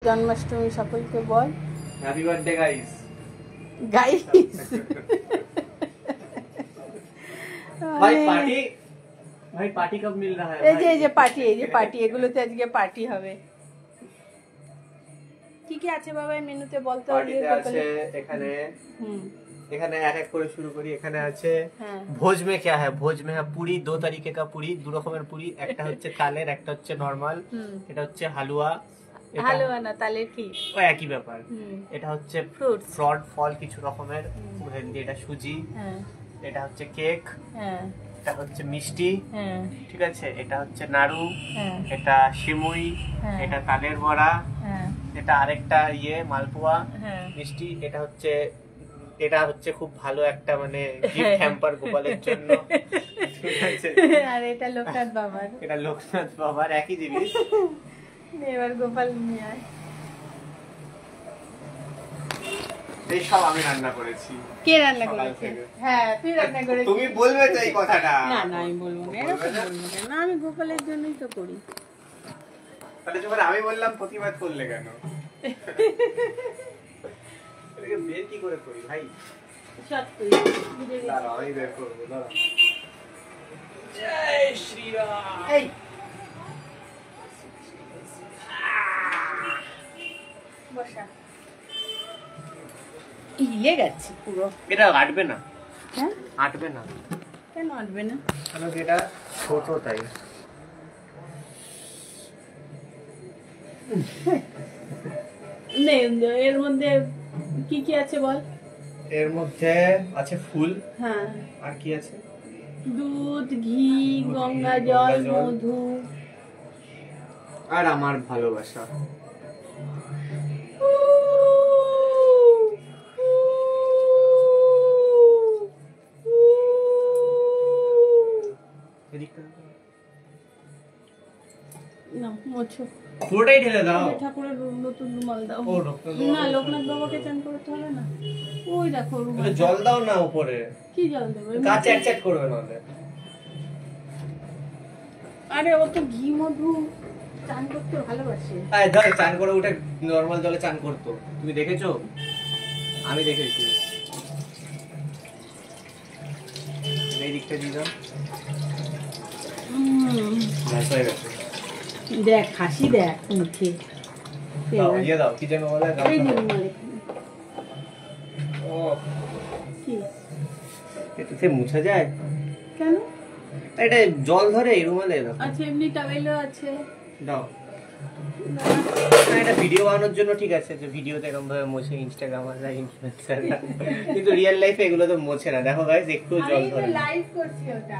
জন্মাষ্টমী সকলকে বল। Happy birthday guys. Guys ভাই পার্টি, ভাই পার্টি কब मिल रहा है? এই যে পার্টি এগুলোতে আজকে পার্টি হবে। কি কি আছে বাবা মেনুতে বলতে হবে? পার্টিতে আছে এখানে এখানে এক এক করে শুরু করি। এখানে আছে ভোজ মে क्या है? ভোজ মে है पूरी, दो तरीके का पूरी, দু রকমের পুরি। একটা হচ্ছে তালের, একটা হচ্ছে নরমাল। এটা হচ্ছে হালুয়া। হালুয়া না তালের কি? ও একই ব্যাপার। এটা হচ্ছে ফ্রুট ফল কিছু রকমের। এটা সুজি। এটা হচ্ছে কেক। এটা হচ্ছে মিষ্টি। ঠিক আছে, এটা হচ্ছে নাড়ু। এটা সিমুই। এটা তালের বড়া। এটা আরেকটা মালপোয়া মিষ্টি। এটা হচ্ছে খুব ভালো একটা মানে গিফট হ্যাম্পার গোপালের জন্য। ঠিক আছে, আর এটা লোকনাথ বাবার। এটা লোকনাথ বাবার একই জিনিস। এবার গোপাল নিয়ে আয়। এই সব আমি রান্না করেছি। কে রান্না করেছে? হ্যাঁ তুই রান্না করেছিস। তুমি বলবে তো এই কথাটা? না না আমি বলবো না, এরকম বলবো না। না আমি গোপালের জন্যই তো করি। তাহলে যখন আমি বললাম প্রতিবাদ করলে কেন? এটাকে বের কি করে করি ভাই? সত্যি দাঁড়াও আমি বের করবো, দাঁড়াও। জয় শ্রীরাম। এই বসা হিলে গেছে পুরো। এটা আটবে না। হ্যাঁ আটবে না কেন আটবে না? কারণ এটা ছোট তাই। এর মধ্যে কি কি আছে বল? এর মধ্যে আছে ফুল। হ্যাঁ আর কি আছে? দুধ, ঘি, গঙ্গা জল, মধু আর আমার ভালোবাসা। না মোছো পুরোটাই ঢেলে দাও। ঠাকুরের নতুন রুমাল দাও। না লোকনাথ বাবাকে চান করতে হবে না। ওই দেখো রুমাল। জল দাও না উপরে। কি জল দেবো? কাজ চ্যাট করবে নাহলে। আরে ও তো ঘি মধু চান করতে ভালোবাসে। আয় ধর চান করে উঠে নরমাল জলে চান করতো। তুমি দেখেছো? আমি দেখেছি। এই দিকটা দিয়ে দাও। হয়ে গেছে। দেখ হাসি দেখ মুখে। দিয়ে দাও কি যেন বলে? এই যে রুমাল ও কি এটাতে মুছা যায় কেন? এটা জল ধরে এই রুমালে দাও। আচ্ছা এমনি টাওয়েলও আছে দাও। এটা ভিডিও বানানোর জন্য ঠিক আছে, যে ভিডিওতে এরকম ভাবে মোছে ইনস্টাগ্রামাররা ইনফ্লুয়েন্সাররা, কিন্তু রিয়েল লাইফে এগুলো তো মোছে না। দেখো গাইস একটু জল ধরে। আমি লাইভ করছি ওটা।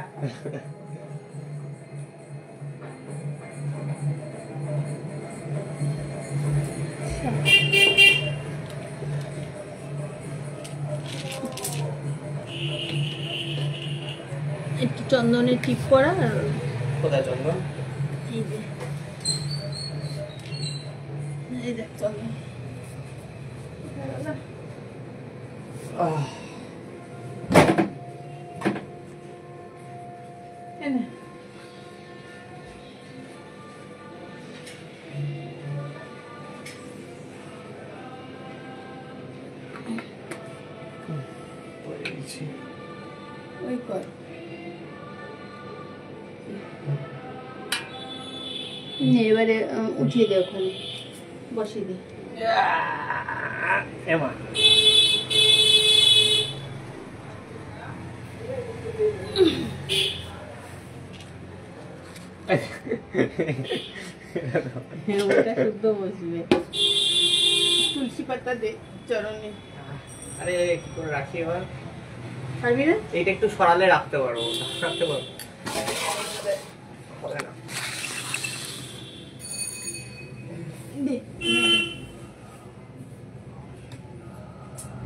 একটু চন্দনের টিপ করা। কোথায় চন্দন? এই যে এই দেখ চন্দন। ওই কর এবারে উঠিয়ে দে, ওখানে বসিয়ে দে। এমা ওটা শুদ্ধ বসবে। তুলসী পাতা দে চরণে। আরে কি করে রাখি এবার? পারবি না? এইটা একটু সরালে রাখতে পারবো। রাখতে পারবো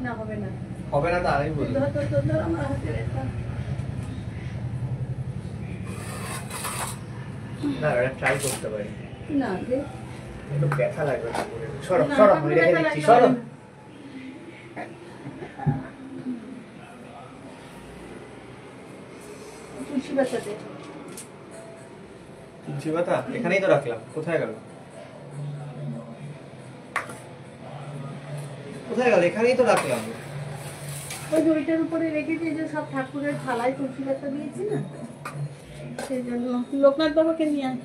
না হবে না, হবে না। তো আমি বলি আমার হাতে রেখা। না এটা ট্রাই করতে পারি। না দে একটু ব্যথা লাগবে। সরো সরো আমি রেখে দিচ্ছি। সরো তুলসী পাতা দে। তুলসী পাতা এখানেই তো রাখলাম, কোথায় গেল? কোথায় গেল? এখানেই তো রাখলাম। ওই ওইটার উপরে রেখেছি, যে সব ঠাকুরের থালায় তুলসী পাতা দিয়েছি না, সেই জন্য। লোকনাথ বাবাকে নিয়ে আয়।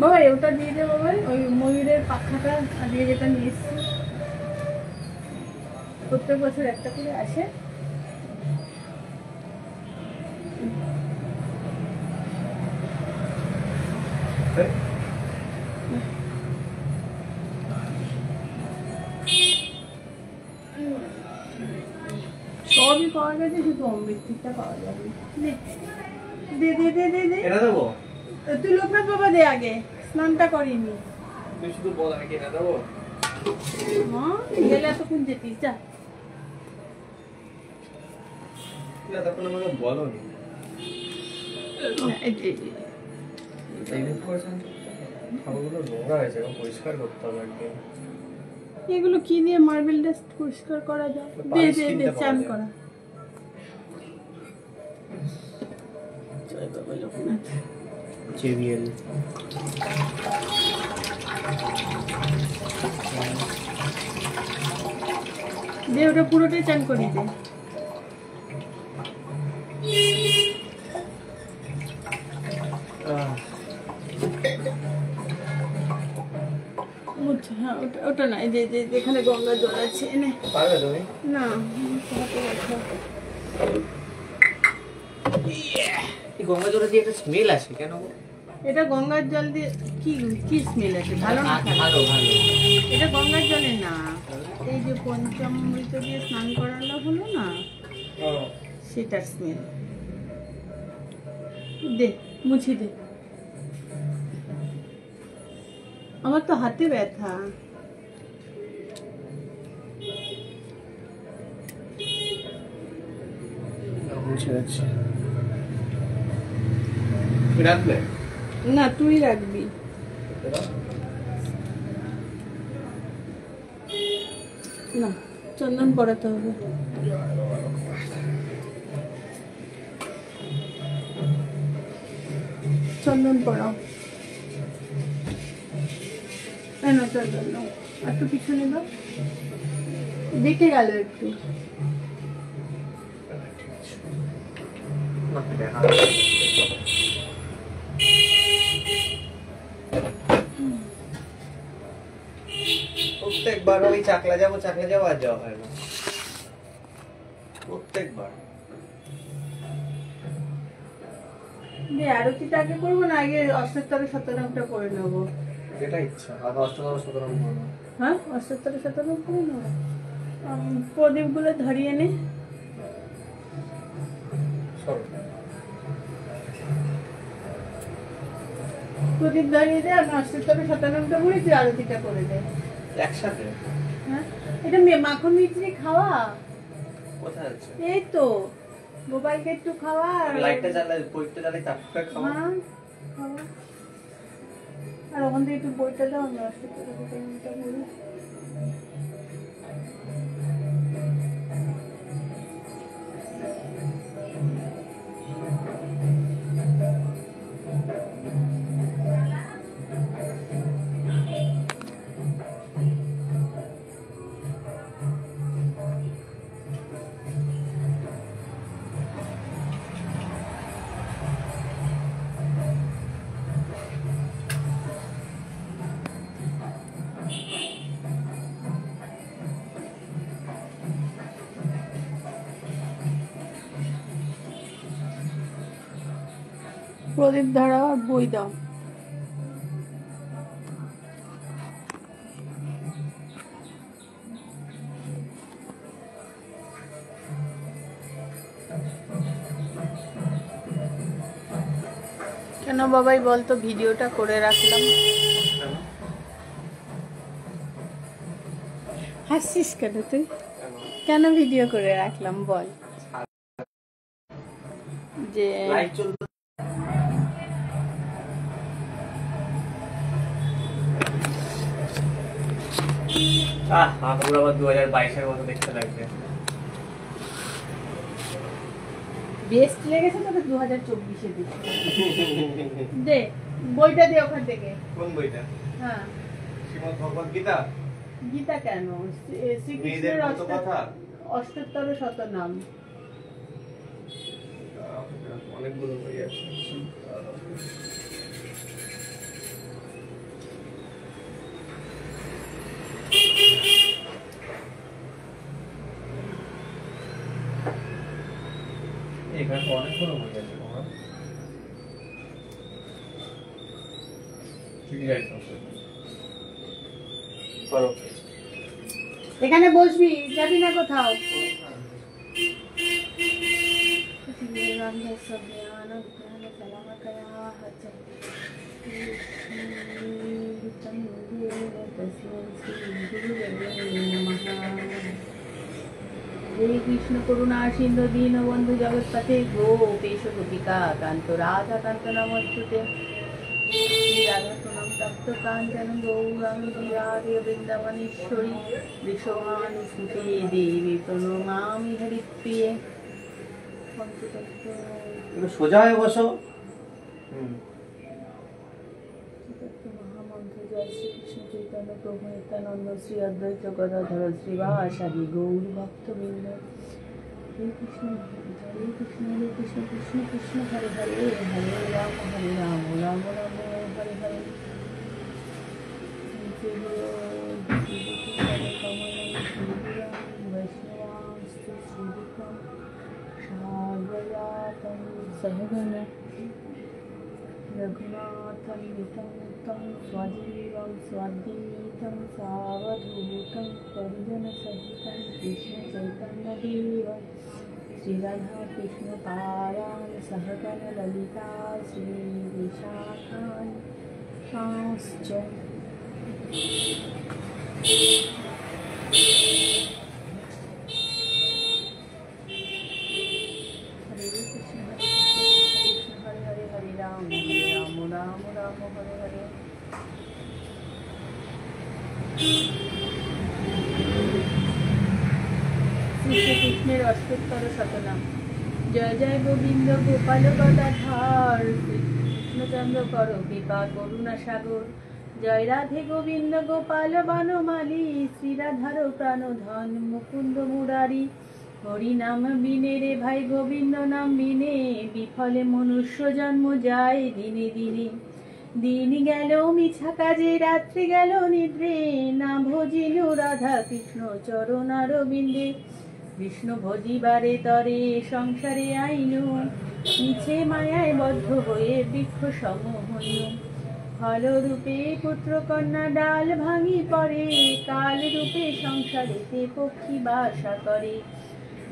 বাবা ওটা দিয়ে দে বাবা, ওই ময়ূরের পাখাটা দিয়ে যেটা নিয়ে এসছি, প্রত্যেক বছর একটা করে আসে। সবই পাওয়া গেছে, শুধু অমৃতটা পাওয়া যাবে। দে দে দে দে দে। এটা দেবো? তুই লোকনাথ বাবা দে আগে, স্নানটা করিনি। তুই শুধু বল আমি কিনে দেবো। হ্যাঁ গেলে এতক্ষণ যেতিস, যা। তখন আমাকে বলো নি। খাবারগুলো নোংরা হয়েছে, পরিষ্কার করতে হবে একদিন। এগুলো কি দিয়ে মার্বেল ডাস্ট পরিষ্কার করা যায়? দে দে দে, চান করা। জয় বাবা লোকনাথ। জেবিএল দে, ওটা পুরোটাই চান করি দে। হ্যাঁ ওটা না, এই যে যেখানে গঙ্গা জল আছে, এনে। পারবে তুমি? না, গঙ্গা জলে দিয়ে একটা স্মেল আসে কেন? এটা গঙ্গার জল দিয়ে কি কি স্মেল আছে? ভালো না? ভালো ভালো। এটা গঙ্গার জলে না, এই যে পঞ্চামৃত দিয়ে স্নান করানো হলো না, সেটার স্মেল। দে, মুছি দে। আমার তো হাতে ব্যথা। মুছে যাচ্ছে। রাখবে না, তুই রাখবি। না, চন্দন পড়াতে হবে। চন্দন পড়াও। না চন্দন নাও, একটু পিছনে দাও, দেখে গেল একটু। প্রত্যেকবার ওই চাকলা যাবো আর যাওয়া হয় না, প্রত্যেকবার। আরতিটা আগে করবো না আগে অষ্টোত্তর শতনামটা করে নেবো? যেটা ইচ্ছা। আর অষ্টদশ শতনাম করবো। হ্যাঁ, অষ্টোত্তর শতনাম করে নেবো। প্রদীপ গুলো ধরিয়ে নে। প্রদীপ ধরিয়ে দে, আমি অষ্টোত্তর শতনামটা বলি, তুই আরতিটা করে দে একসাথে। হ্যাঁ, এটা মাখন মিষ্টি খাওয়া। কোথায় আছে? এই তো মোবাইলকে একটু খাওয়া, লাইটটা জ্বালাই, বইটা জ্বালাই, তারপরে খাওয়া। খাওয়া। আর ওখান থেকে একটু বইটা দাও, আমি অষ্টোত্তর শতনামটা বলি। প্রদীপ ধরাও আর বই দাও। কেন বাবাই বলতো ভিডিওটা করে রাখলাম? হাসিস কেন তুই? কেন ভিডিও করে রাখলাম বল? যে আবার 2022-এর মতো দেখতে লাগবে। বেস্ট লেগেছে তো 2024-এ দিচ্ছি। দে বইটা দে ওখান থেকে। কোন বইটা? হ্যাঁ শ্রীমদ্ ভগবদ গীতা। গীতা কেন, শ্রীকৃষ্ণের অষ্টোত্তর শতনাম। অনেকগুলো বই আছে। এখানে তো অনেকগুলো বই আছে বাবা। ঠিক আছে করো। এখানে বসবি, যাবি না কোথাও। হে কৃষ্ণ করুণা সিন্ধু দীনবন্ধু জগৎপতে গোপেশ গোপিকা কান্ত রাধা কান্ত নমস্তুতে। রাধাপ্রণাম তপ্ত কাঞ্চন গৌরাঙ্গী রাধে বৃন্দাবনেশ্বরী বৃষভানুসুতে দেবী প্রণমামি হরিপ্রিয়ে। সোজা হয়ে বসো। মহামন্ত্র জয় শ্রীকৃষ্ণ চৈতন্য প্রভু নিত্যানন্দ শ্রী অদ্বৈত গদাধর শ্রীবাসাদি গৌর ভক্তবৃন্দ। হরে কৃষ্ণ হরে কৃষ্ণ হরে কৃষ্ণ কৃষ্ণ কৃষ্ণ হরে হরে হরে রাম রাম রাম হরে হরে। वैष्णवांस्तु श्रीविक्रम सागरातं सहगण रघुनाथं वितं तं स्वजीवं स्वद्गीतं सावधूतं परिजनसहितं कृष्णचैतन्यदेवं श्रीराधाकृष्णपादान् सहगण ललिता श्रीविशाखान्श्च। শ্রীকৃষ্ণের অষ্টোত্তর শতনাম। জয় জয় গোবিন্দ গোপাল গদাধর কৃষ্ণচন্দ্র কর কৃপা করুণা সাগর। জয় রাধে গোবিন্দ গোপাল বনমালী শ্রীরাধার প্রাণধন মুকুন্দ মুরারি। হরি নাম বিনে রে ভাই গোবিন্দ নাম বিনে বিফলে মনুষ্য জন্ম যায় দিনে দিনে। দিন গেল মিছা কাজে রাত্রি গেল নিদ্রে না ভজিল রাধা কৃষ্ণ চরণারবিন্দে। কৃষ্ণ ভজিবারে তরে সংসারে আইনু মিছে মায়ায় বদ্ধ হয়ে বৃক্ষ সম হইল। ফলরূপে পুত্র কন্যা ডাল ভাঙি পড়ে কাল রূপে সংসারেতে পক্ষী বাসা করে।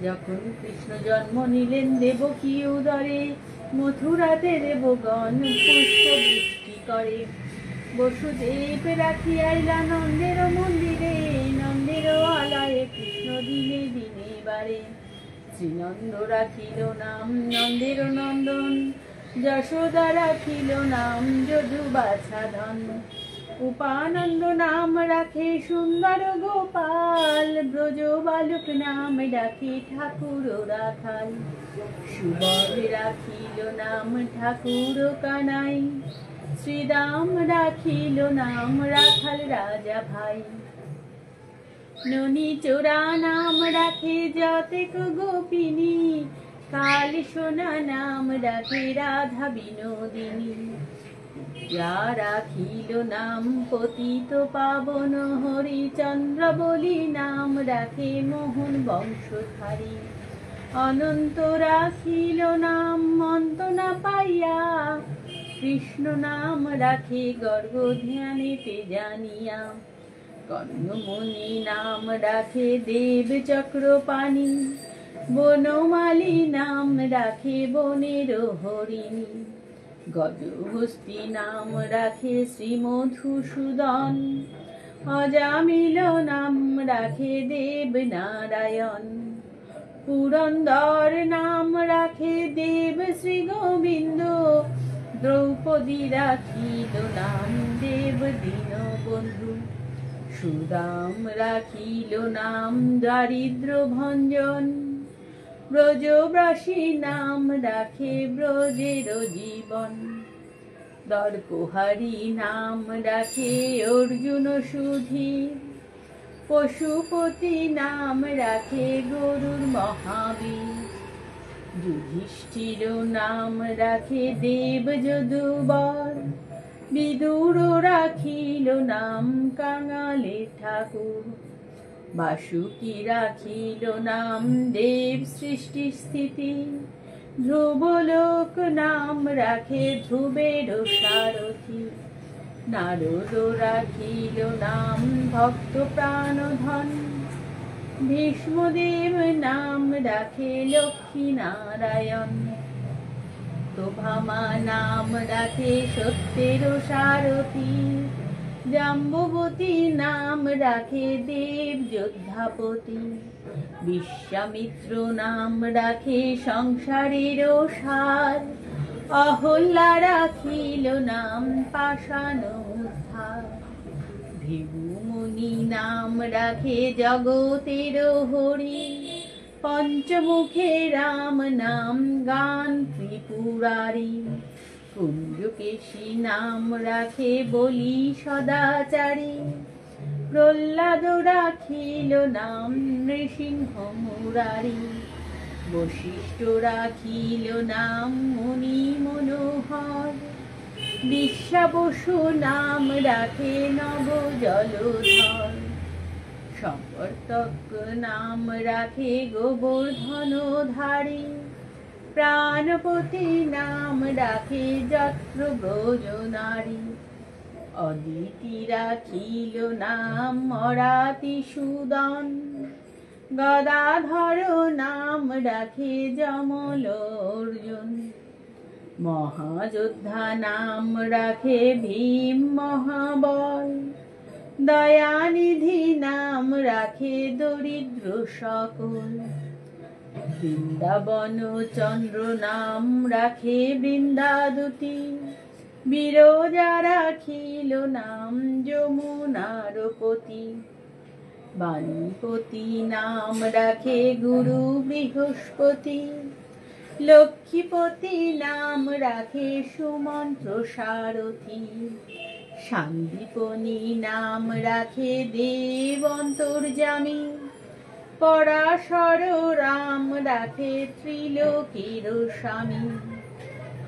যখন কৃষ্ণ জন্ম নিলেন দেবকী উদরে মথুরাতে দেবগণ পুষ্প বৃষ্টি করে। বসুদেব রাখি আইলা নন্দের মন্দিরে নন্দের আলয়ে কৃষ্ণ দিনে দিনে বারে। শ্রীনন্দ রাখিল নাম নন্দের নন্দন যশোদা রাখিল নাম যদু বাছাধন। উপানন্দ নাম রাখে সুন্দর গোপাল ব্রজ বালক নাম ডাকে ঠাকুর রাখাল। সুবল রাখিল নাম ঠাকুর কানাই শ্রীরাম রাখিল নাম রাখাল রাজা ভাই। ননী চোরা নাম রাখে যতেক গোপিনী কাল সোনা নাম রাখে রাধা বিনোদিনী। যা রাখিল নাম পতিত পাবন হরিচন্দ্র বলি নাম রাখে মোহন বংশধারী। অনন্ত রাখিল নাম অন্ত না পাইয়া কৃষ্ণ নাম রাখে গর্গ ধ্যানেতে জানিয়া। কর্ণমুনি নাম রাখে দেব চক্রপাণি বনমালী নাম রাখে বনের হরিণী। গজহস্তি নাম রাখে শ্রী মধুসূদন অজামিল নাম রাখে দেব নারায়ণ। পুরন্দর নাম রাখে দেব শ্রী গোবিন্দ দ্রৌপদী রাখিল নাম দেব দীনবন্ধু। সুদাম রাখিল নাম দারিদ্র ভঞ্জন ব্রজবাসী নাম রাখে ব্রজের জীবন, দর্পহারি নাম রাখে অর্জুন সুধীর, পশুপতি নাম রাখে গরুর মহাবীর, যুধিষ্ঠির নাম রাখে দেব যদুবর, বিদুর রাখিল নাম কাঙালে ঠাকুর, বাসুকি রাখিল নাম দেব সৃষ্টি স্থিতি, ধ্রুবলোক নাম রাখে ধ্রুবের সারথি, নারদ রাখিল নাম ভক্ত প্রাণধন, ভীষ্মদেব নাম রাখে লক্ষ্মী নারায়ণ, তোভামা নাম রাখে সত্যের সারথি, জাম্বুবতী নাম রাখে দেব যোদ্ধাপতি, বিশ্বামিত্র নাম রাখে সংসারের সার, অহল্যা রাখিল নাম পাষাণ উদ্ধার, ভৃগুমুনি নাম রাখে জগতের হরি, পঞ্চমুখে রাম নাম গান ত্রিপুরারি, কুঞ্জকেশী নাম রাখে বলি সদাচারী, প্রহ্লাদ রাখিল নাম নৃসিংহ মুরারি, বশিষ্ঠ রাখিল নাম মুনি মনোহর, বিশ্বাবসু নাম রাখে নব জলধর, সম্বর্তক নাম রাখে গোবর্ধনধারী, প্রাণপতি নাম রাখে যত্র ব্রজ নারী, অদিতি রাখিল নাম অরাতি সুদন, গদাধর নাম রাখে যমল অর্জুন, মহাযোদ্ধা নাম রাখে ভীম মহাবল, দয়ানিধি নাম রাখে দরিদ্র সকল, বৃন্দাবন চন্দ্র নাম রাখে বৃন্দাদুতি, বিরজা রাখিল নাম যমুনার পতি, বাণীপতি নাম রাখে গুরু বৃহস্পতি, লক্ষ্মীপতি নাম রাখে সুমন্ত্র সারথি, শান্তিপনি নাম রাখে দেব অন্তর্যামী, পরাশর রাম রাখে ত্রিলোকের স্বামী,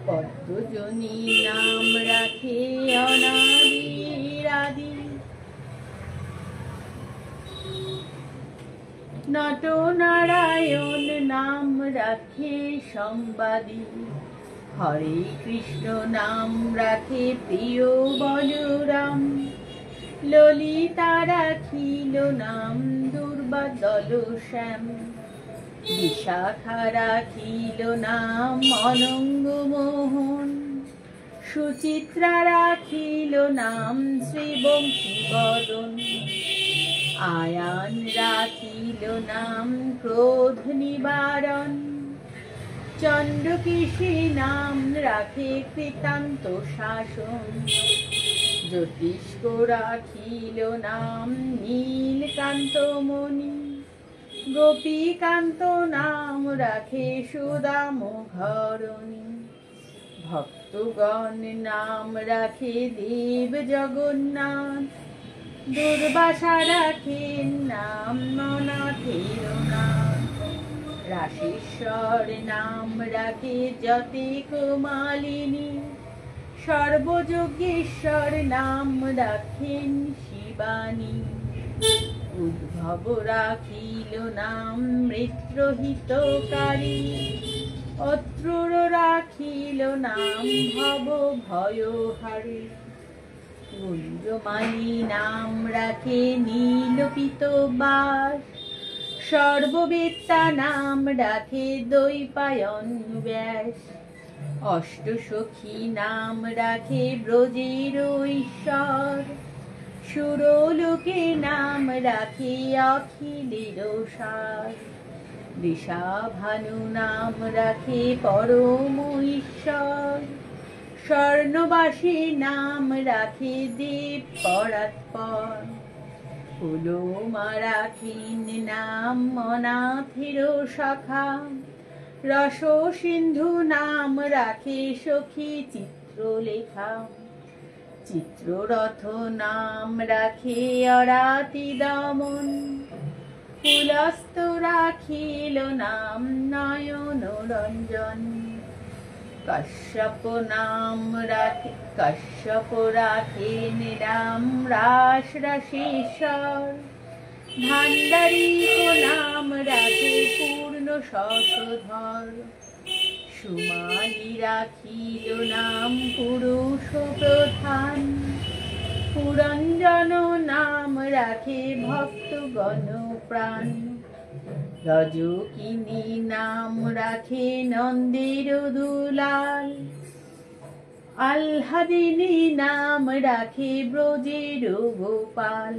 পদ্মজনী নাম রাখে অনাদিরাদি, নটনারায়ণ নাম রাখে সংবাদী, হরে কৃষ্ণ নাম রাখে প্রিয় বলরাম, ললিতা রাখিল নাম দুর্বাদল শ্যাম, বিশাখা রাখিল নাম অনঙ্গ মোহন, সুচিত্রা রাখিল নাম শ্রীবংশী বদন, আয়ান রাখিল নাম ক্রোধ নিবারণ, চন্দ্রকেশী নাম রাখে কৃতান্ত শাসন, জ্যোতিষ্ক রাখিল নাম নীলকান্ত মণি, গোপীকান্ত নাম রাখে সুদাম ঘরণী, ভক্তগণ নাম রাখে দেব জগন্নাথ, দুর্বাসা রাখেন নাম অনাথের নাথ, রাশেশ্বর নাম রাখে যতেক মালিনী, সর্বযোগেশ্বর নাম রাখেন শিবানী, উদ্ভব রাখিল নাম মৃত্যুহিতকারী, অত্রুর রাখিল নাম ভব ভয়হারী, কুঞ্জমালী নাম রাখে নীলপিত বাস, সর্ববেত্তা নাম রাখে দৈপায়ন ব্যাস, অষ্টসখী নাম রাখে ব্রজের ঈশ্বর, সুরলোকে নাম রাখে অখিলের সার, ঋষাভানু নাম রাখে পরম ঈশ্বর, স্বর্ণবাসী নাম রাখে দেব পরাৎপর, ফুলমা রাখিন নাম অনাথের সখা, রস সিন্ধু নাম রাখে সখী চিত্রলেখা, চিত্ররথ নাম রাখে অরাতি দমন, পুলস্ত রাখিল নাম নয়ন রঞ্জন, কশ্যপ নাম রাখে কশ্যপ রাখে নিরাম রাস রাশেশ্বর, ভান্ডারিক নাম রাখে পূর্ণ শশধর, সুমালি রাখিল নাম পুরুষ প্রধান, পুরঞ্জন নাম রাখে ভক্তগণ প্রাণ, রজকিনী নাম রাখে নন্দের দুলাল, আহ্লাদিনী নাম রাখে ব্রজের গোপাল,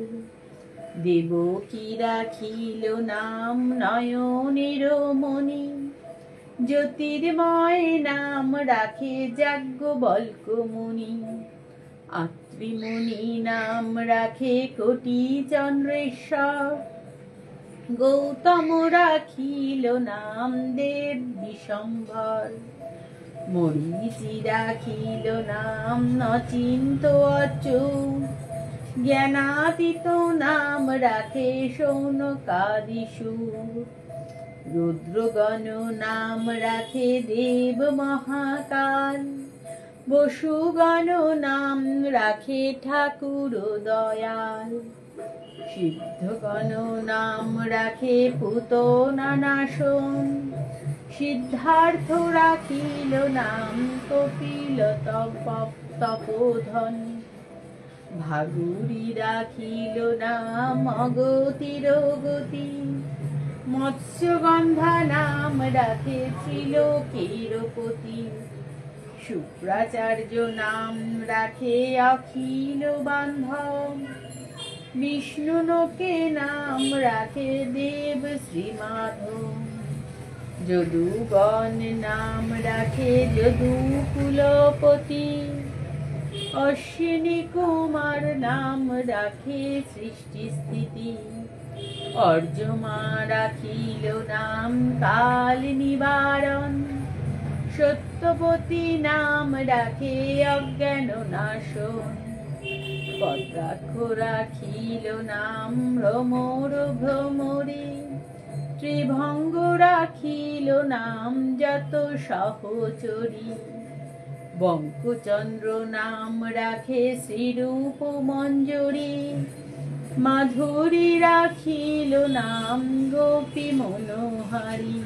দেবকী রাখিল নাম নয়নের মণি, জ্যোতির্ময় নাম রাখে যাজ্ঞবল্ক মুনি, আত্রিমুনি নাম রাখে কোটি চন্দ্রেশ্বর, গৌতম রাখিল নাম দেব বিশম্ভর, মরীচি রাখিল নাম নচিন্ত অচ্যুত, জ্ঞানাতীত নাম রাখে শৌনকাদিসুর, রুদ্রগণ নাম রাখে দেব মহাকাল, বসুগণ নাম রাখে ঠাকুর দয়াল, সিদ্ধগণ নাম রাখে পুতনা নাশন, সিদ্ধার্থ রাখিল নাম কপিল তপোধন, ভাগুরি রাখিল নাম অগতির গতি, মৎস্যগন্ধা নাম রাখে ত্রিলোকের পতি, শুক্রাচার্য নাম রাখে অখিল বান্ধব, বিষ্ণুলোকে নাম রাখে দেব শ্রীমাধব, যদুগণ নাম রাখে যদুকুলপতি, অশ্বিনী কুমার নাম রাখে সৃষ্টি স্থিতি, অর্যমা রাখিল নাম কাল নিবারণ, সত্যবতী নাম রাখে অজ্ঞান নাশন, পদ্মাক্ষ রাখিল নাম ভ্রমর ভ্রমরে, ত্রিভঙ্গ রাখিল নাম যত সহচরী, বঙ্কচন্দ্র নাম রাখে শ্রীরূপ মঞ্জরী, মাধুরী রাখিল নাম গোপী মনোহারী,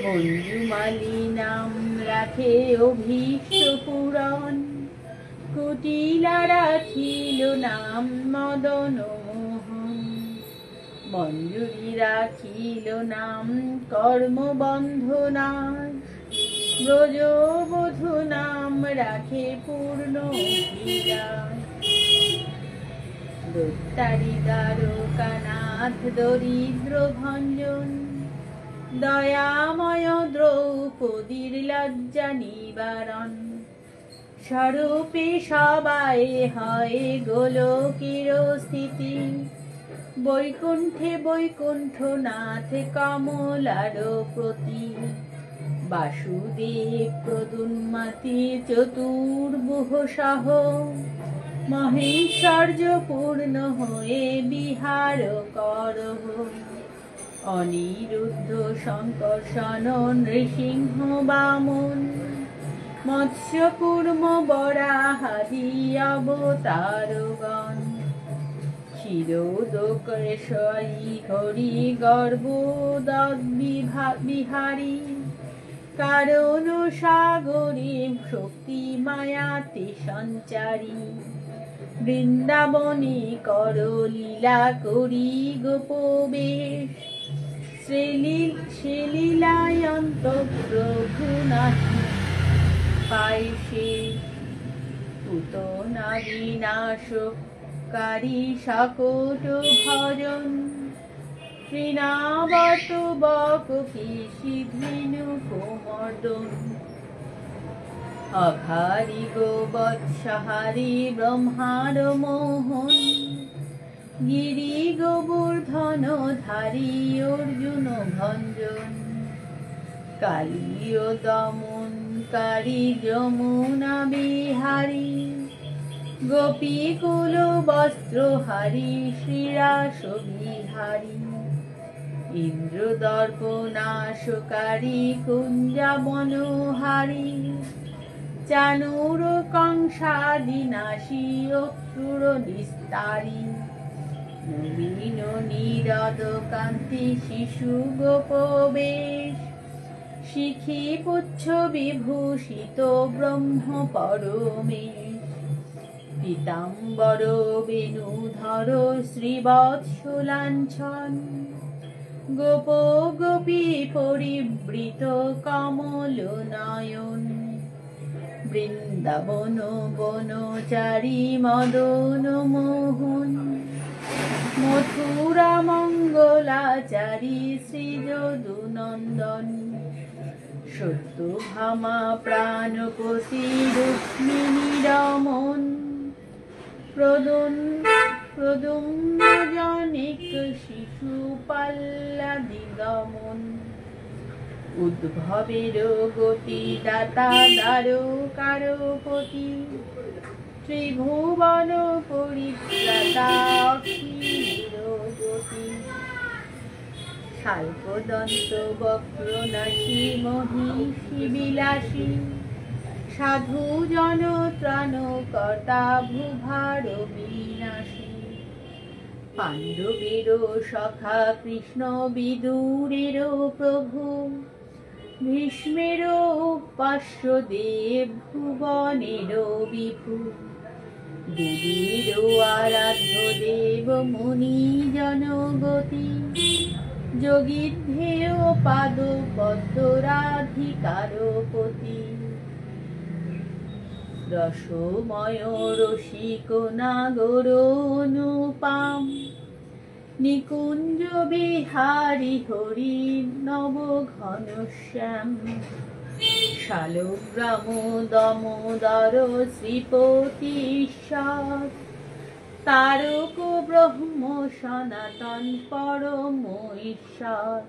মঞ্জুমালী নাম রাখে অভীষ্ট পূরণ, কুটিলা রাখিল নাম মদন মোহন, মঞ্জুরি রাখিল নাম কর্মবন্ধনাশ, ব্রজবধূ নাম রাখে পূর্ণ বিলাস, দত্তারি দ্বারকানাথ দরিদ্র ভঞ্জন, দয়াময় দ্রৌপদীর লজ্জা নিবারণ, স্বরূপে সবাই হয় গোলকের স্থিতি, বৈকুণ্ঠে বৈকুণ্ঠনাথ কমলার প্রতি, বাসুদেব প্রদুন্মতি চতুর্ভুহ সহ, মহেশ্বর্য পূর্ণ হয়ে বিহার করহ, অনিরুদ্ধ শঙ্কর্ষণ নৃসিংহ বামন, মৎস্য কূর্ম বরাহাদি অবতারগণ, ক্ষীরোদকেশ্বরী হরি গর্ভোদক বিহারী, কারণ সাগরে শক্তি মায়াতে সঞ্চারী, বৃন্দাবনে কর লীলা করি গোপবেশ, সে লীলায়ন্ত প্রভু নাহি পায় শেষ, পুতনা বিনাশকারী সকট ভজন, তৃণাবত বক কেশিধেনু কোমর্দন, অঘারি গোবৎসহারি ব্রহ্মার মোহন, গিরি গোবর্ধন ধারী অর্জুন ভঞ্জন, কালীয় দমনকারী যমুনা বিহারী, গোপীকুল বস্ত্রহারী শ্রীরাস বিহারী, ইন্দ্রদর্পনাশকারী কুঞ্জাবনহারী, চানুর কংসাদিনাশী অক্রূর নিস্তারী, নবীন নীরদ কান্তি শিশু গোপবেশ, শিখি পুচ্ছ বিভূষিত ব্রহ্ম পরমেশ, পীতাম্বর বেণুধর শ্রীবৎসলাঞ্ছন, গোপ গোপী পরিবৃত কমল নয়ন, বৃন্দাবন বনচারী মদন মোহন, মথুরা মঙ্গলাচারী শ্রী যদুনন্দন, সত্যভামা প্রাণপতি রুক্মিণী রমন, প্রদুম্ন জনিক শিশু পাল্লাদি গমন, উদ্ভবের গতি দাতা দ্বারকারপতি, ত্রিভুবন পরিত্রাতা অখিলের জ্যোতি, শাল্কদন্ত বক্রনাশী মহিষী বিলাসী, সাধু জন ত্রাণকর্তা ভূভার বিনাশী, পাণ্ডবের সখা কৃষ্ণ বিদুরের প্রভু, ভীষ্মের উপাস্য দেব ভুবনের বিভু, দেবীর আরাধ্য দেব মুনি জনগতি, যোগীধ্যেয় পাদ পদ্মরাধিকারপতি, রসময় রসিক নাগর অনুপাম, নিকুঞ্জ বিহারী হরি নব ঘনশ্যাম, শালগ্রাম দমোদর শ্রীপতিশ্বর, তারক ব্রহ্ম সনাতন পরম ঈশ্বর,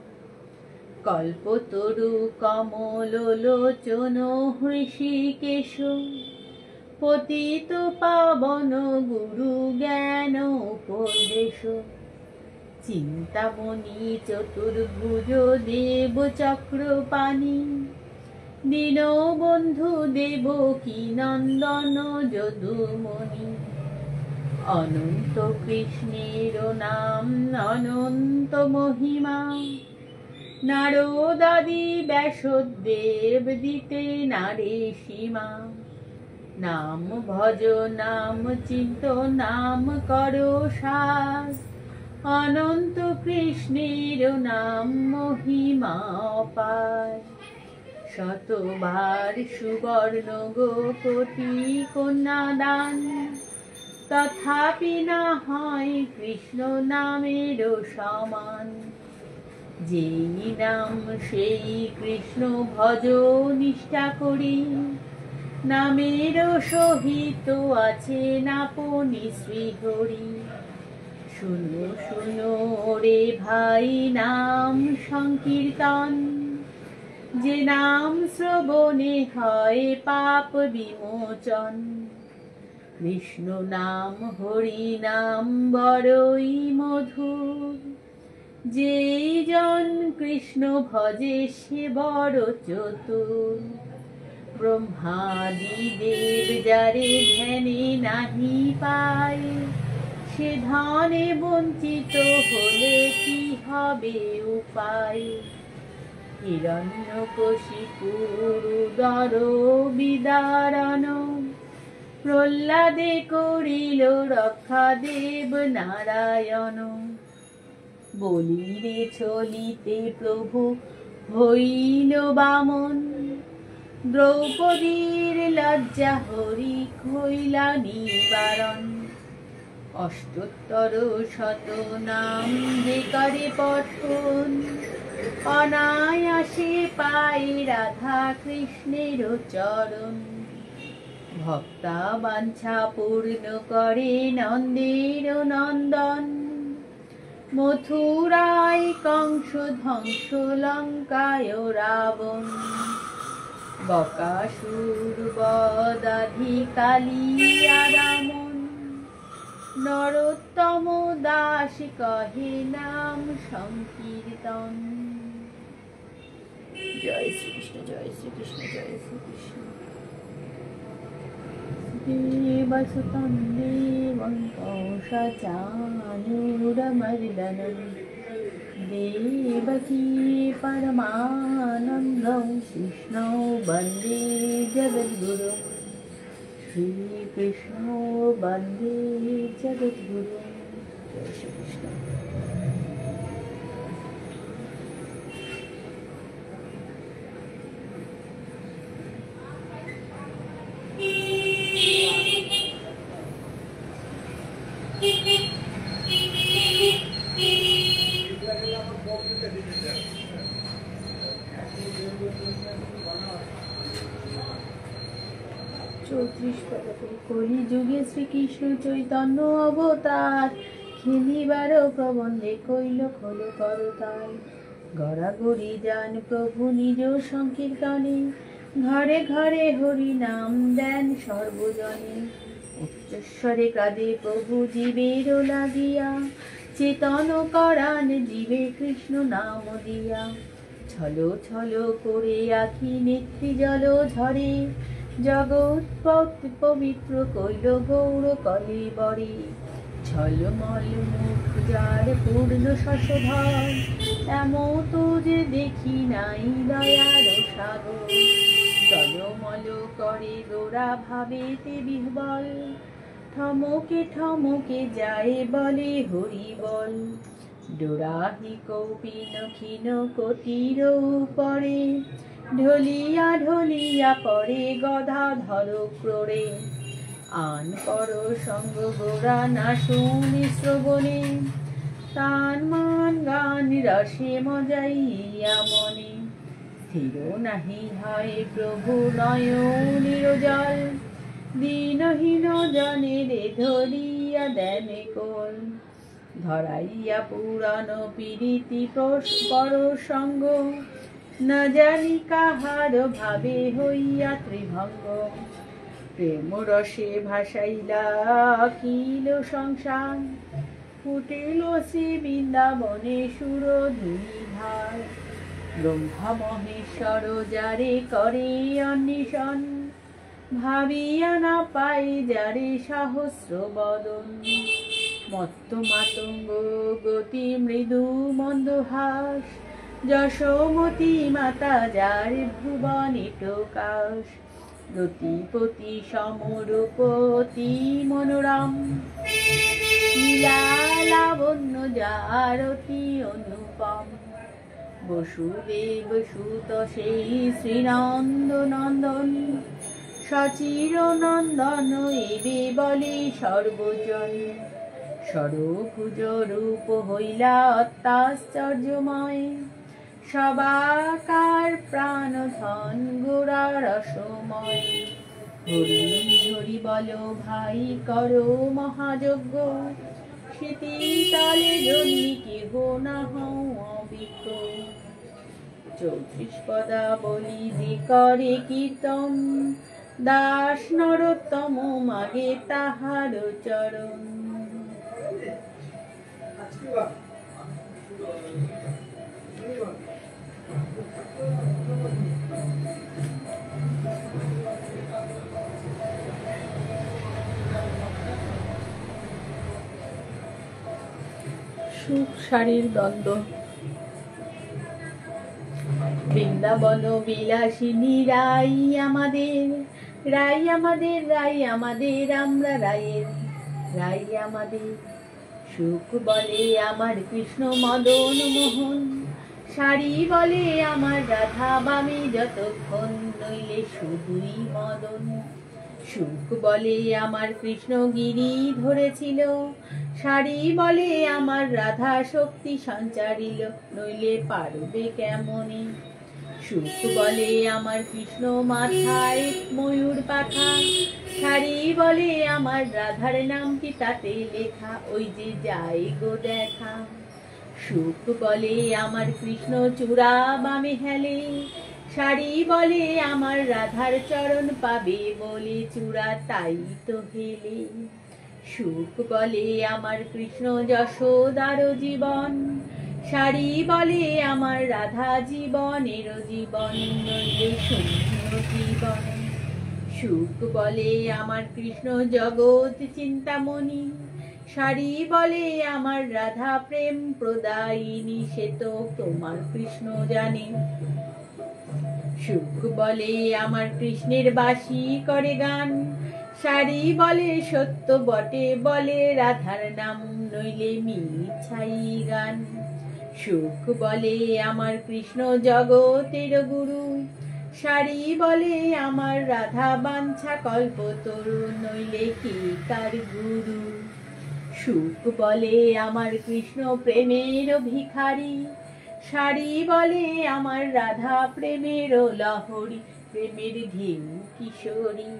কল্পতরু কমল লোচন হৃষিকেশ, পতিত পাবন গুরু জ্ঞান উপদেশ, চিন্তামণি চতুর্ভুজ দেব চক্রপাণি, দীনবন্ধু দেবকী নন্দন যদুমণি, অনন্ত কৃষ্ণের নাম অনন্ত মহিমা, নারদাদি ব্যাসদেব দিতে নারে সীমা, নাম ভজ নাম চিন্ত নাম করো সাজ, অনন্ত কৃষ্ণের নাম মহিমা অপার, শতবার সুবর্ণ গোপতি কন্যাদান, তথাপি না হয় কৃষ্ণ নামের সমান, যেই নাম সেই কৃষ্ণ ভজ নিষ্ঠা করি, নামের সহিত আছে নাপনি শ্রীহরি, শুনো শুনো রে ভাই নাম সংকীর্তন, যে নাম শ্রবণে হয় পাপ বিমোচন, কৃষ্ণ নাম হরি নাম বড়ই মধুর, যেই জন কৃষ্ণ ভজে সে বড় চতুর, ব্রহ্মাদি দেব যারে ধ্যানে নাহি পায়, সে ধনে বঞ্চিত হলে কি হবে উপায়, হিরণ্যকশিপুর উদর বিদারণ, প্রহ্লাদে করিল রক্ষা দেব নারায়ণ, বলিরে চলিতে প্রভু হইল বামন, দ্রৌপদীর লজ্জা হরি হইলা নিবারণ, অষ্টোত্তর শত নাম যে করে পঠন, অনায়াসে পাই রাধা কৃষ্ণের চরণ, ভক্তা বাঞ্ছা পূর্ণ করে নন্দের নন্দন, মথুরায় কংস ধ্বংস লঙ্কায় রাবণ, বকাসুর বদাধি কালিয়া রামন, নরোত্তম দাস কহে নাম সংকীর্তন। জয় শ্রীকৃষ্ণ, জয় শ্রীকৃষ্ণ, জয় শ্রীকৃষ্ণ। দেবসুতং দেবং কৌশচানুরমর্দনম, দেবকী পরমানন্দং কৃষ্ণো বন্দে জগদ্গুরুম, শ্রীকৃষ্ণ বন্দে জগদ্গুরুম। জয় শ্রীকৃষ্ণ। কলিযুগে শ্রীকৃষ্ণ চৈতন্য অবতার, খেলিবার প্রবন্ধে কইল খোলো করতাল। গড়াগড়ি যান প্রভু নিজ সংকীর্তনে, ঘরে ঘরে হরি নাম দেন সর্বজনে। উচ্চস্বরে কাঁদে প্রভু জীবের লাগিয়া, চেতন করান জীবে কৃষ্ণ নাম দিয়া। ছলো ছলো করে আখি নেত্রী জল ঝরে, জগৎ পবিত্র কইল গৌর কলেবরে। ঝলমল মুখ যার পূর্ণ শশধর, এমত যে দেখি নাই দয়ার সাগর। টলমল করে গোরা ভাবেতে বিহ্বল, থমকে থমকে যায় বলে হরি বল। ডোরাহি কৌপিন ক্ষীণ কটির উপরে, ঢলিয়া ঢলিয়া পরে গদাধর ক্রোড়ে। আন পর সঙ্গ গোরা না শুনি শ্রবণে, তান মান গান রসে মজাইয়া মনে। স্থির নাহি হয় প্রভু নয়নের জল, দীনহীন জনের ধরিয়া দেন কোল। ধরাইয়া পুরাণ পীড়িতি পরসঙ্গ, না জানি কাহার ভাবে হইয়া ত্রিভঙ্গ। প্রেম রসে ভাসাইলা কিল সংসার, ফুটিল শ্রী বৃন্দাবনে সুর ধূলিধার। ব্রহ্মা মহেশ্বর যারে করে অন্বেষণ, ভাবিয়া না পাই যারে সহস্র বদন। মত্ত মাতঙ্গ গতি মৃদু মন্দহাস, যশোমতী মাতা যার ভুবনে প্রকাশ। রতিপতি সমরূপতি মনোরম, লীলা লাবণ্য যার অতি অনুপম। বসুদেব সুত সেই শ্রীনন্দ নন্দন, সচির নন্দন এবে বলে সর্বজন। সরভুজ রূপ হইলা অত্যাশ্চর্যময়, সবাকার প্রাণ ধন গোরা রসময়। হরি হরি বলো ভাই করো মহাযজ্ঞ, স্মৃতিতলে জন্মি কেহ না হও অবিজ্ঞ। 34 পদাবলী যে করে কীর্তন, দাস নরোত্তম মাগে তাহার চরণ। সুখ শাড়ির দ্বন্দ্ব। বৃন্দাবন বিলাসিনী রাই আমাদের, রাই আমাদের, রাই আমাদের, আমরা রায়ের রাই আমাদের। সুখ বলে আমার কৃষ্ণ মদন মোহন, শাড়ি বলে আমার রাধা বামে যতক্ষণ, নইলে শুধুই মদন। সুখ বলে আমার কৃষ্ণ গিরি ধরেছিল, শাড়ি বলে আমার রাধা শক্তি সঞ্চারিল, নইলে পারবে কেমনে। সুখ বলে আমার কৃষ্ণ মাথায় ময়ূর পাখা, শাড়ি বলে আমার রাধার নামটি তাতে লেখা, ওই যে যাই গো দেখা। সুখ বলে আমার কৃষ্ণ চূড়া বামে হেলে, শাড়ি বলে আমার রাধার চরণ পাবে বলে চূড়া তাই তো হেলে। সুখ বলে আমার কৃষ্ণ যশোদার জীবন, শাড়ি বলে আমার রাধা জীবনের জীবন নইলে শূন্য জীবন। সুখ বলে আমার কৃষ্ণ জগৎ চিন্তামণি, শাড়ি বলে আমার রাধা প্রেম প্রদায়িনী, সে তো তোমার কৃষ্ণ জানে। সুখ বলে আমার কৃষ্ণের বাসি করে গান, শাড়ি বলে সত্য বটে বলে রাধার নাম নইলে মিছাই গান। সুখ বলে আমার কৃষ্ণ জগতের গুরু, শাড়ি বলে আমার রাধা বাঞ্ছা কল্পতরু নইলে কি কার গুরু। সুখ বলে আমার কৃষ্ণ প্রেমের ভিখারি, শাড়ি বলে আমার রাধা প্রেমের লহরী, প্রেমের ঢেউ কিশোরী।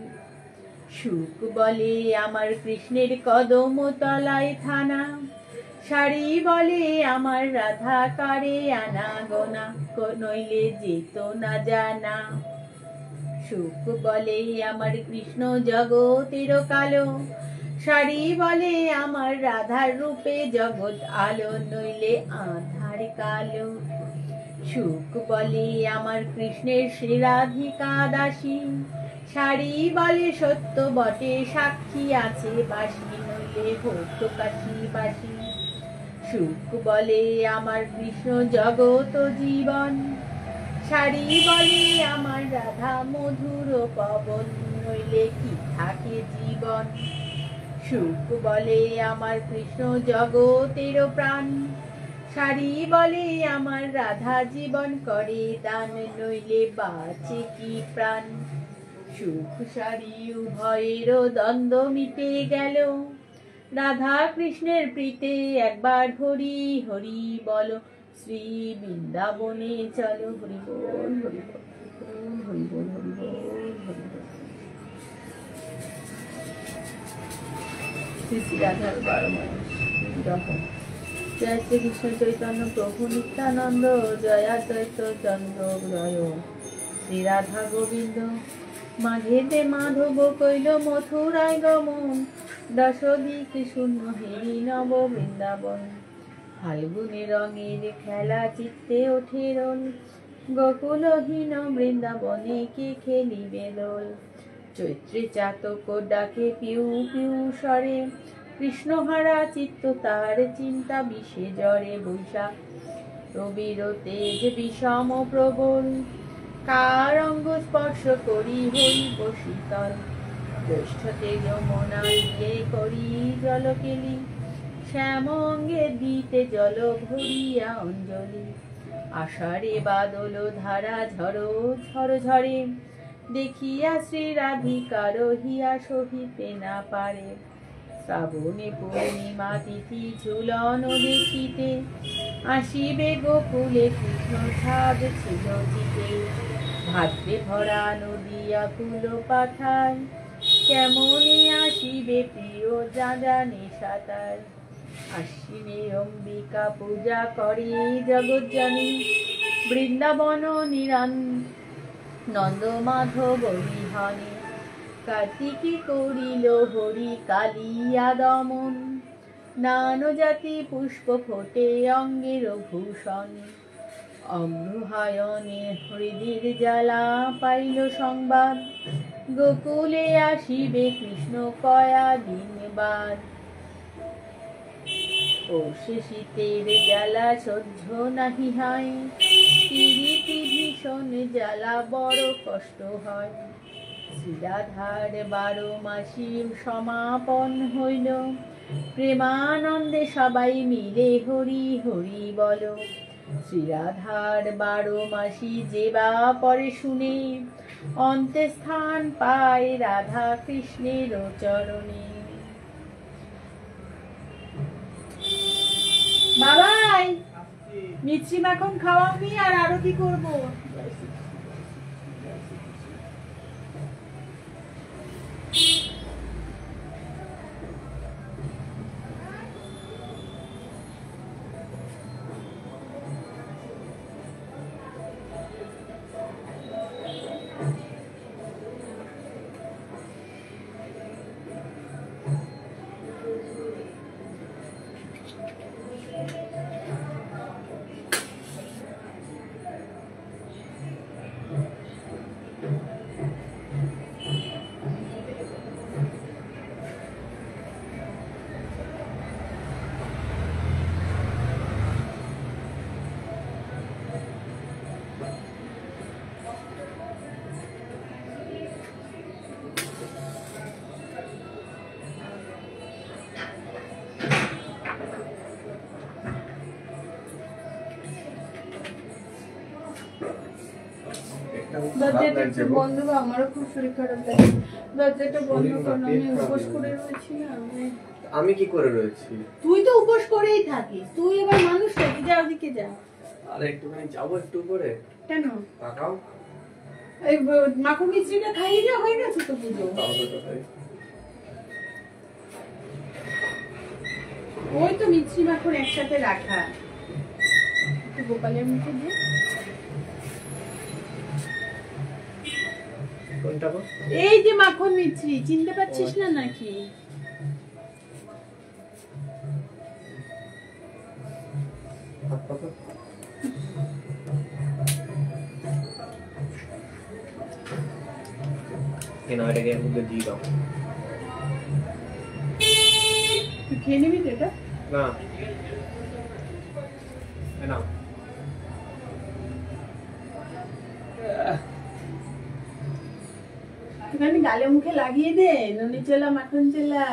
সুখ বলে আমার কৃষ্ণের কদম তলায় থানা, শাড়ি বলে আমার রাধা কারে আনা গোনা নইলে যেত না জানা। সুখ বলে আমার কৃষ্ণ জগতের কালো, শাড়ি বলে আমার রাধার রূপে জগৎ আলো নইলে আধার কালো। সুখ বলে আমার কৃষ্ণের শ্রী রাধিকা দাসী, শাড়ি বলে সত্য বটে সাক্ষী আছে বাসি নইলে হতো কাশি বাসি। সুখ বলে আমার কৃষ্ণ জগৎ জীবন, শাড়ি বলে আমার রাধা মধুর পবন নইলে কি থাকে জীবন। সুখ বলে আমার কৃষ্ণ জগতের প্রাণ, শাড়ি বলে আমার রাধা জীবন করে দান নইলে বাঁচে কি প্রাণ। সুখ শাড়ি উভয়ের দ্বন্দ্ব মিটে গেল, রাধা কৃষ্ণের প্রীতে একবার হরি হরি বলো, শ্রী বৃন্দাবনে চলো। হরি বল হরি বল হরি বল হরি বল হরি বল। শ্রী শ্রী রাধার 12 মাস রকম। জয় শ্রী কৃষ্ণ চৈতন্য প্রভু নিত্যানন্দ, জয় দ্বৈত চন্দ্র জয় শ্রী রাধা গোবিন্দ। মাঘেতে মাধব কইল মথুরায় গমন, দশদিক শূন্য হেরি নব বৃন্দাবন। ফাল্গুনে রঙের খেলা চিত্তে ওঠে রোল, গোকুলহীন বৃন্দাবনে কে খেলিবে দোল। চৈত্রে চাতক ডাকে পিউ পিউ স্বরে, কৃষ্ণহারা চিত্ত তার চিন্তা বিষে জ্বরে। বৈশাখ রবির তেজ বিষম প্রবল, কার অঙ্গ স্পর্শ করি হইব শীতল। জ্যৈষ্ঠতে যমুনা দিয়ে করি জল কেলি, শ্যাম অঙ্গে দিতে জল ভরিয়া অঞ্জলি। আষাঢ়ে বাদল ধারা ঝড়ো ঝড় ঝরে, দেখিয়া শ্রী রাধিকার হিয়া সহিতে না পারে। শ্রাবণে পূর্ণিমা তিথি ঝুলন দেখিতে, আসিবে গোকুলে কৃষ্ণ ছাদ ছিল জিতে। ভাদ্রে ভরা নদী আকুল পাথার, কেমনে আসিবে প্রিয় জানে সাঁতার। আশ্বিনে অম্বিকা পূজা করে জগজ্জনী, বৃন্দাবন নন্দ মাধব বিহানে। কার্তিকী করিল হরি কালিয়া দমন, নানা জাতি পুষ্প ফোটে অঙ্গের ভূষণ। অগ্রহায়ণে হৃদির জ্বালা পাইল সংবাদ, গোকুলে আসিবে কৃষ্ণ কয়া দিন বাদ। পৌষে শীতের জ্বালা সহ্য নাহি হয়, পিরিতি ভীষণ জ্বালা বড় কষ্ট হয়। শ্রীরাধার 12 মাসি সমাপন হইল, প্রেমানন্দে সবাই মিলে হরি হরি বলো। শ্রীরাধার 12 মাসি যে বা পরে শুনে, অন্তে স্থান পায় রাধা কৃষ্ণের চরণে। বাবাই মিষ্টি মাখন খাওয়াবি আর আরতি করবো। দরজাটা একটু বন্ধ করো, আমারও খুব শরীর খারাপ লাগে। দরজাটা বন্ধ করো, আমি উপোস করে রয়েছি না। আমি কি করে রয়েছি? তুই তো উপোস করেই থাকিস, তুই এবার মানুষ নাকি? যা ওদিকে যা। আরে একটুখানি যাবো একটু উপরে। কেন? তাকাও। এই মাখন মিষ্টিটা খাইয়ে যা, হয়ে গেছে তো পুজো। ওই তো মিষ্টি মাখন একসাথে রাখা। একটু গোপালের মুখে দিয়ে। কোনটা গো? এই যে মাখন মিছরি, চিনতে পারছিস না নাকি? এটাকে এর মধ্যে দিয়ে দাও। তুই খেয়ে নিবি তো এটা? না না একটুখানি গালে মুখে লাগিয়ে দে, ননি চেলা মাখন চেলা।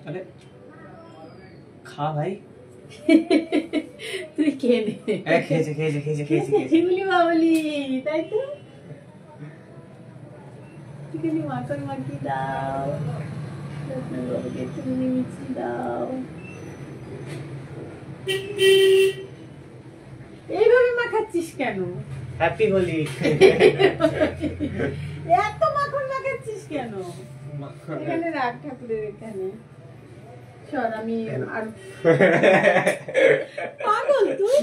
আরে খা ভাই। তুই খেয়ে নে। খেয়েছে খেয়েছে খেয়েছে খেয়েছে শিউলি বাবলি, তাই তো? একটুখানি মাখন মাখিয়ে দাও, রত্নার বাবুকে একটুখানি মিষ্টি দাও। এইভাবে মাখাচ্ছিস কেন? হ্যাপি হোলি। এত মাখন মাখাচ্ছিস কেন? এখানে রাখ ঠাকুরের এখানে। সর, আমি আর পাগল তুই।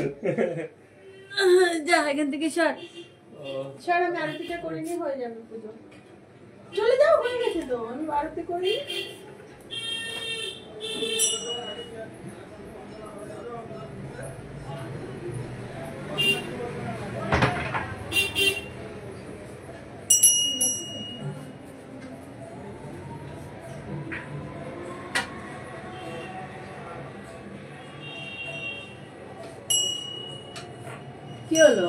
যা এখান থেকে সর সর, আমি আরতিটা করে নিয়ে হয়ে যাবে পুজো। চলে যাও, হয়ে গেছে তো, আমি আরতি করি। কি হলো?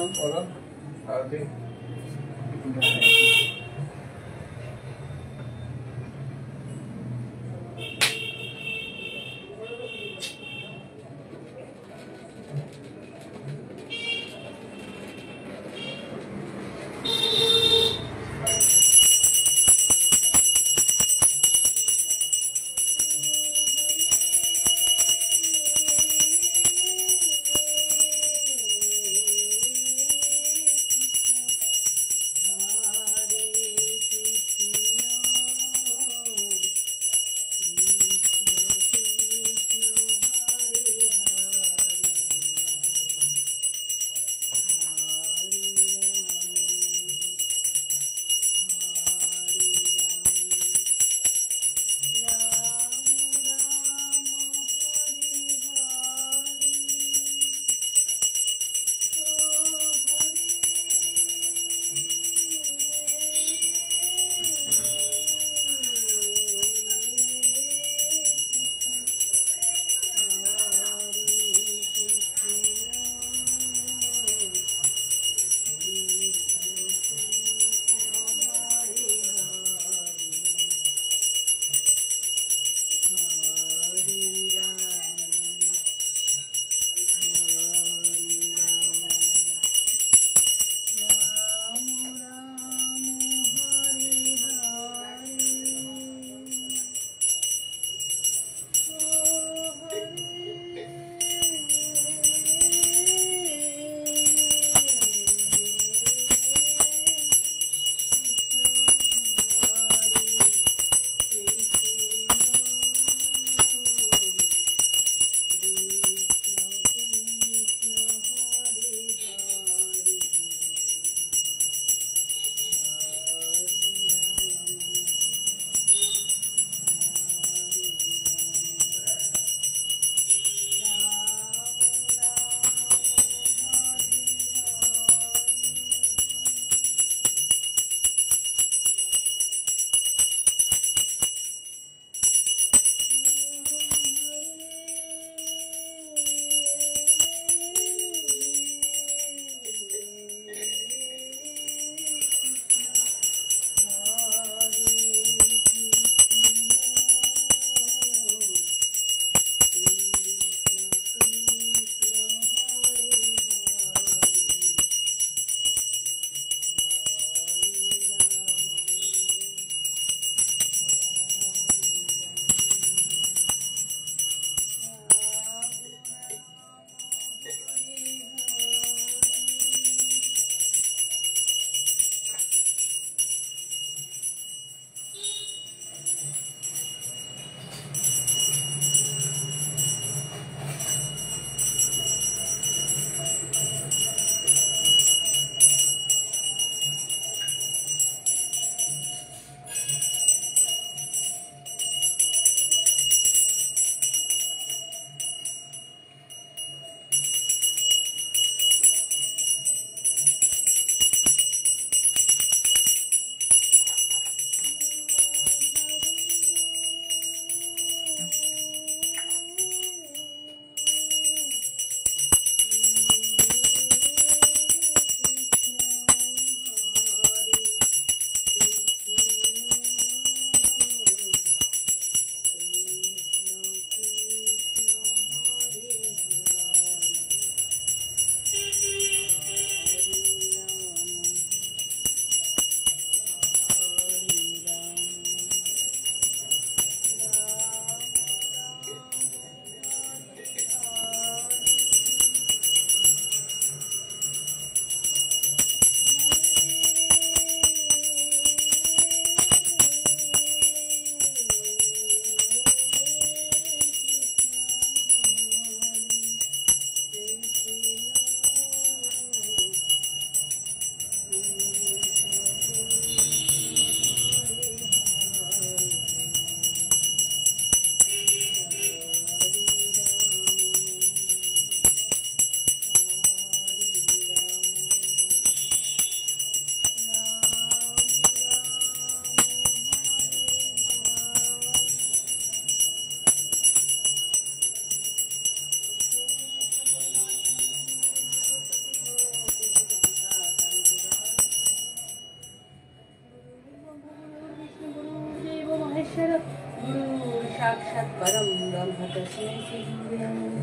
साक्षात् परं ब्रह्म तस्मै श्री गुरवे नमः।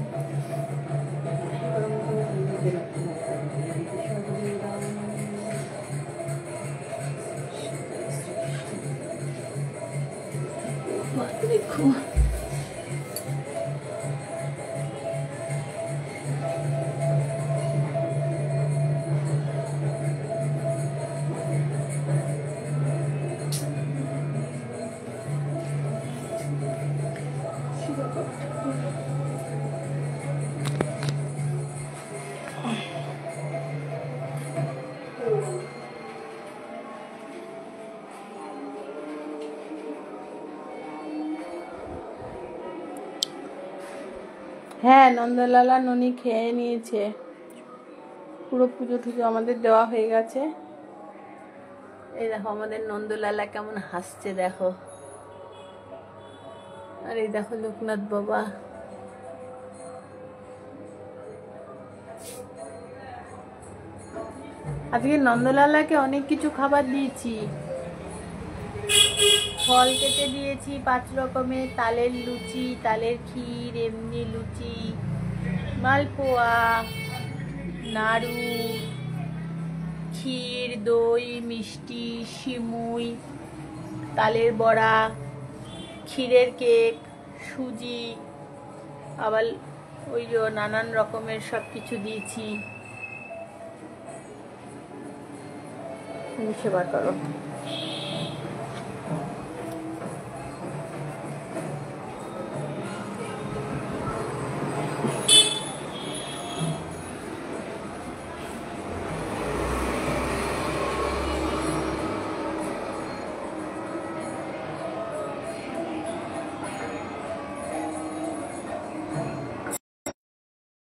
देखो হ্যাঁ, নন্দলালা ননি খেয়ে নিয়েছে। পুরো পুজো টুজো আমাদের দেওয়া হয়ে গেছে। এই দেখো আমাদের নন্দলালা কেমন হাসছে দেখো। আর এই দেখো লোকনাথ বাবা। আজকে নন্দলালাকে অনেক কিছু খাবার দিয়েছি। ফল কেটে দিয়েছি 5 রকমের, তালের লুচি, তালের ক্ষীর, এমনি লুচি, মালপোয়া, নাড়ু, ক্ষীর, দই, মিষ্টি, সিমুই, তালের বড়া, ক্ষীরের কেক, সুজি, আবার ওই যে নানান রকমের সব কিছু দিয়েছি। তুমি সেবা করো।